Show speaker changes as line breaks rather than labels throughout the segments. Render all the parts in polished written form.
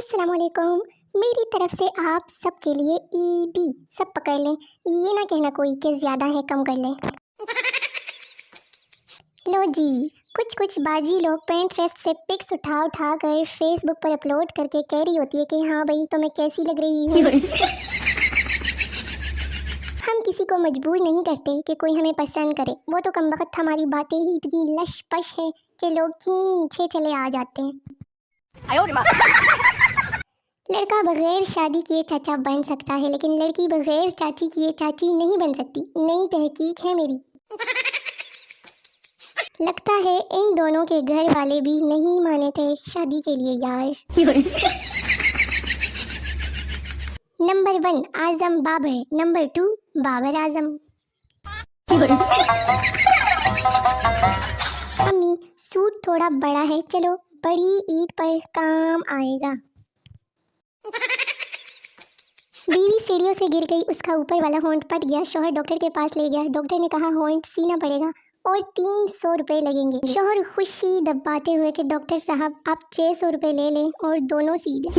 अस्सलामुअलैकुम। मेरी तरफ से आप सबके लिए ईदी। सब पकड़ लें, ये ना कहना कोई कि ज़्यादा है कम कर लें। लो जी, कुछ बाजी लोग पिंटरेस्ट से पिक्स उठा कर फेसबुक पर अपलोड करके कह रही होती है कि हाँ भाई तुम्हें कैसी लग रही हूँ। हम किसी को मजबूर नहीं करते कि कोई हमें पसंद करे, वो तो कमबख्त हमारी बातें ही इतनी लश पश है कि लोग खींचे चले आ जाते हैं। लड़का बगैर शादी किए चाचा बन सकता है, लेकिन लड़की बगैर चाची किए चाची नहीं बन सकती। नई तहकीक है मेरी। लगता है इन दोनों के घर वाले भी नहीं माने थे शादी के लिए यार। नंबर 1 आजम बाबर, नंबर 2 बाबर आजम। अम्मी सूट थोड़ा बड़ा है, चलो बड़ी ईद पर काम आएगा। बीवी सीढ़ियों से गिर गई, उसका ऊपर वाला होंठ फट गया। शौहर डॉक्टर के पास ले गया, डॉक्टर ने कहा होंठ सीना पड़ेगा और 300 रुपये लगेंगे। शौहर खुशी दबाते हुए कि डॉक्टर साहब आप 600 रुपये ले लें और दोनों सी दें।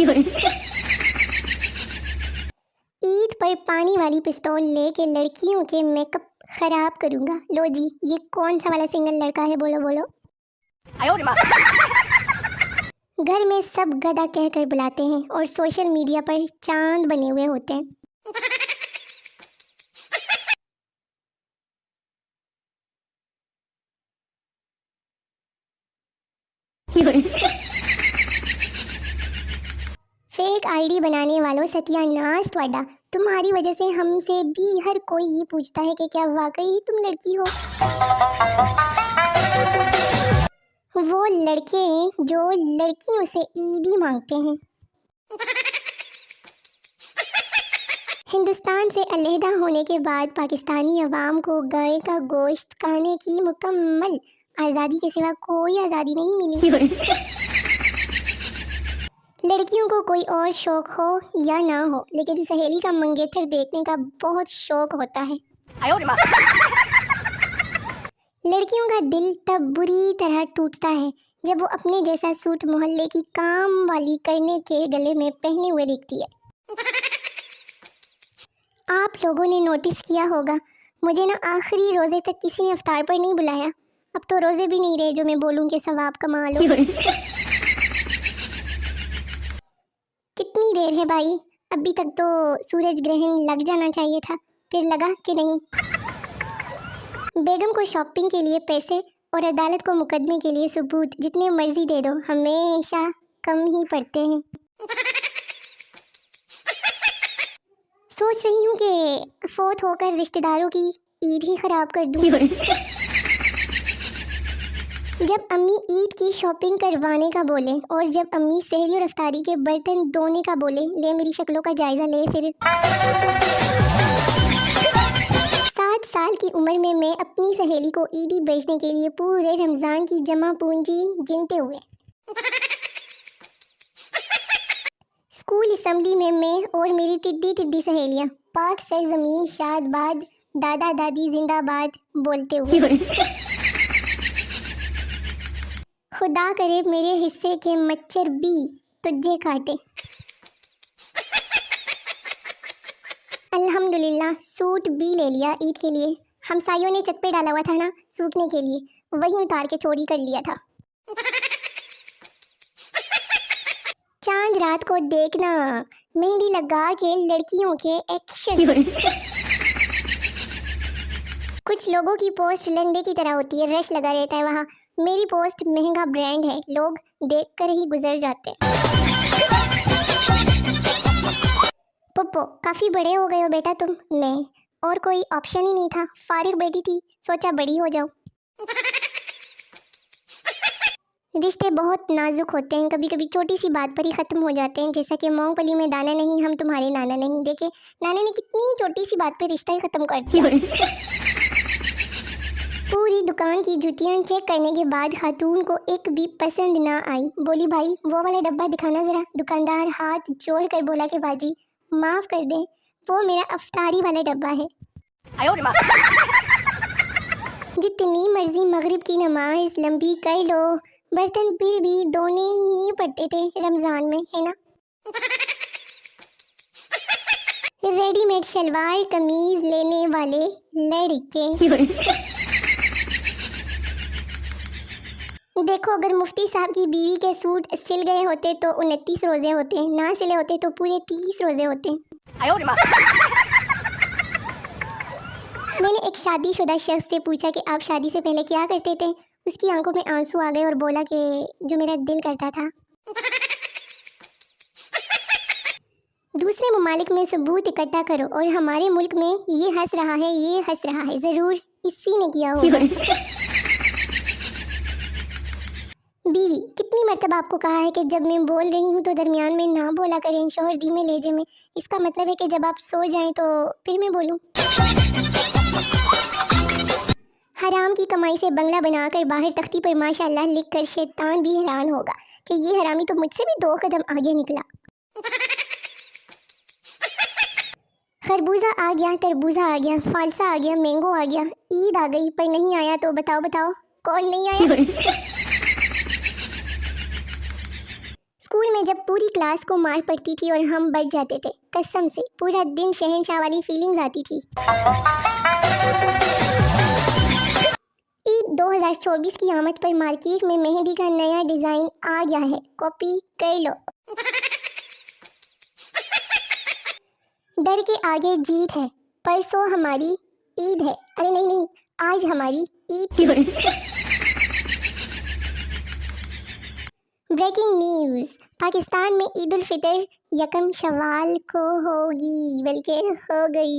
ईद पर पानी वाली पिस्तौल लेके लड़कियों के मेकअप खराब करूंगा। लो जी, ये कौन सा वाला सिंगल लड़का है, बोलो बोलो। घर में सब गधा कहकर बुलाते हैं और सोशल मीडिया पर चांद बने हुए होते हैं। फेक आईडी बनाने वालों सत्यानाश ਤੁਹਾਡਾ। तुम्हारी वजह से हमसे भी हर कोई ये पूछता है कि क्या वाकई ही तुम लड़की हो। वो लड़के जो लड़कियों से ईदी मांगते हैं। हिंदुस्तान से अलहदा होने के बाद पाकिस्तानी अवाम को गाय का गोश्त खाने की मुकम्मल आज़ादी के सिवा कोई आज़ादी नहीं मिली। लड़कियों को कोई और शौक हो या ना हो, लेकिन सहेली का मंगेतर देखने का बहुत शौक होता है। लड़कियों का दिल तब बुरी तरह टूटता है जब वो अपने जैसा सूट मोहल्ले की काम वाली करने के गले में पहने हुए दिखती है। आप लोगों ने नोटिस किया होगा, मुझे ना आखिरी रोज़े तक किसी ने इफ्तार पर नहीं बुलाया। अब तो रोज़े भी नहीं रहे जो मैं बोलूँ कि सवाब कमा लो। कितनी देर है भाई, अभी तक तो सूरज ग्रहण लग जाना चाहिए था, फिर लगा कि नहीं। बेगम को शॉपिंग के लिए पैसे और अदालत को मुकदमे के लिए सबूत जितने मर्जी दे दो, हमेशा कम ही पड़ते हैं। सोच रही हूँ कि फोत होकर रिश्तेदारों की ईद ही खराब कर दूँ। जब अम्मी ईद की शॉपिंग करवाने का बोले और जब अम्मी सहरी और इफ्तारी के बर्तन धोने का बोले, ले मेरी शक्लों का जायजा ले। फिर 7 साल की उम्र में मैं अपनी सहेली को ईदी बेचने के लिए पूरे रमज़ान की जमा पूंजी गिनते हुए। स्कूल असेंबली में मैं और मेरी टिड्डी सहेलियां पाक सरजमीन शादबाद दादा दादी जिंदाबाद बोलते हुए। खुदा करे मेरे हिस्से के मच्छर भी तुझे काटे। अल्हम्दुलिल्लाह सूट भी ले लिया ईद के लिए। हमसायों ने छत पे डाला हुआ था ना सूखने के लिए, वही उतार के चोरी कर लिया था। चांद रात को देखना, मेहंदी लगा के लड़कियों के एक्शन। कुछ लोगों की पोस्ट लंडे की तरह होती है, रश लगा रहता है वहाँ। मेरी पोस्ट महंगा ब्रांड है, लोग देखकर ही गुजर जाते हैं। पप्पो काफ़ी बड़े हो गए हो बेटा तुम। मैं और कोई ऑप्शन ही नहीं था, फारिग बैठी थी, सोचा बड़ी हो जाओ। रिश्ते बहुत नाजुक होते हैं, कभी कभी छोटी सी बात पर ही ख़त्म हो जाते हैं। जैसा कि मूंगफली में दाना नहीं, हम तुम्हारे नाना नहीं। देखे नाना ने कितनी छोटी सी बात पर रिश्ता ही ख़त्म कर दिया। पूरी दुकान की जूतियाँ चेक करने के बाद खातून को एक भी पसंद ना आई। बोली भाई वो वाला डब्बा दिखाना ज़रा। दुकानदार हाथ जोड़ कर बोला कि बाजी माफ़ कर दे, वो मेरा अफ्तारी वाला डब्बा है। जितनी मर्जी मगरिब की नमाज लंबी कर लो, बर्तन फिर भी धोने ही पड़ते थे रमज़ान में, है ना। रेडीमेड शलवार कमीज लेने वाले लड़के। देखो, अगर मुफ्ती साहब की बीवी के सूट सिल गए होते तो 29 रोजे होते, ना सिले होते तो पूरे 30 रोजे होते। मैंने एक शादीशुदा शख्स से पूछा कि आप शादी से पहले क्या करते थे। उसकी आंखों में आंसू आ गए और बोला कि जो मेरा दिल करता था। दूसरे ममालिक में सबूत इकट्ठा करो और हमारे मुल्क में ये हंस रहा है, ये हंस रहा है, जरूर इसी ने किया होगा। बीवी, कितनी मर्तबा आपको कहा है कि जब मैं बोल रही हूँ तो दरमियान में ना बोला करें, शोहर धीमे लहजे में। इसका मतलब है कि जब आप सो जाएं तो फिर मैं बोलूँ। हराम की कमाई से बंगला बनाकर बाहर तख्ती पर माशाअल्लाह लिखकर शैतान भी हैरान होगा कि ये हरामी तो मुझसे भी 2 कदम आगे निकला। खरबूजा आ गया, तरबूजा आ गया, फालसा आ गया, मैंगो आ गया, ईद आ गई, पर नहीं आया तो बताओ बताओ कौन नहीं आया। स्कूल में जब पूरी क्लास को मार पड़ती थी और हम बच जाते थे, कसम से पूरा दिन शहंशाह वाली फीलिंग्स आती थी। ईद 2024 की आमद पर मार्केट में मेहंदी का नया डिजाइन आ गया है, कॉपी कर लो। डर के आगे जीत है, परसों हमारी ईद है। अरे नहीं नहीं, आज हमारी ईद थी। ब्रेकिंग न्यूज़, पाकिस्तान में ईद उल फितर 1 शवाल को होगी, बल्कि हो गई।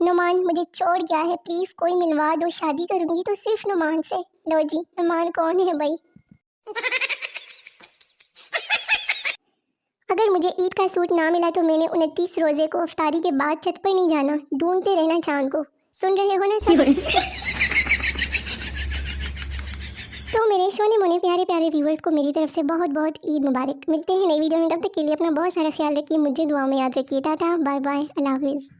नुमान मुझे छोड़ गया है, प्लीज़ कोई मिलवा दो, शादी करूँगी तो सिर्फ नुमान से। लो जी, नुमान कौन है भाई? अगर मुझे ईद का सूट ना मिला तो मैंने 29 रोजे को इफ्तारी के बाद छत पर नहीं जाना, ढूंढते रहना चांद को। सुन रहे हो ना सब? तो मेरे सोने मोने प्यारे प्यारे व्यूवर्स को मेरी तरफ से बहुत बहुत ईद मुबारक। मिलते हैं नई वीडियो में, तब तक के लिए अपना बहुत सारा ख्याल रखिए, मुझे दुआ में याद रखिए। टाटा, बाय बाय, अल्लाह हाफिज़।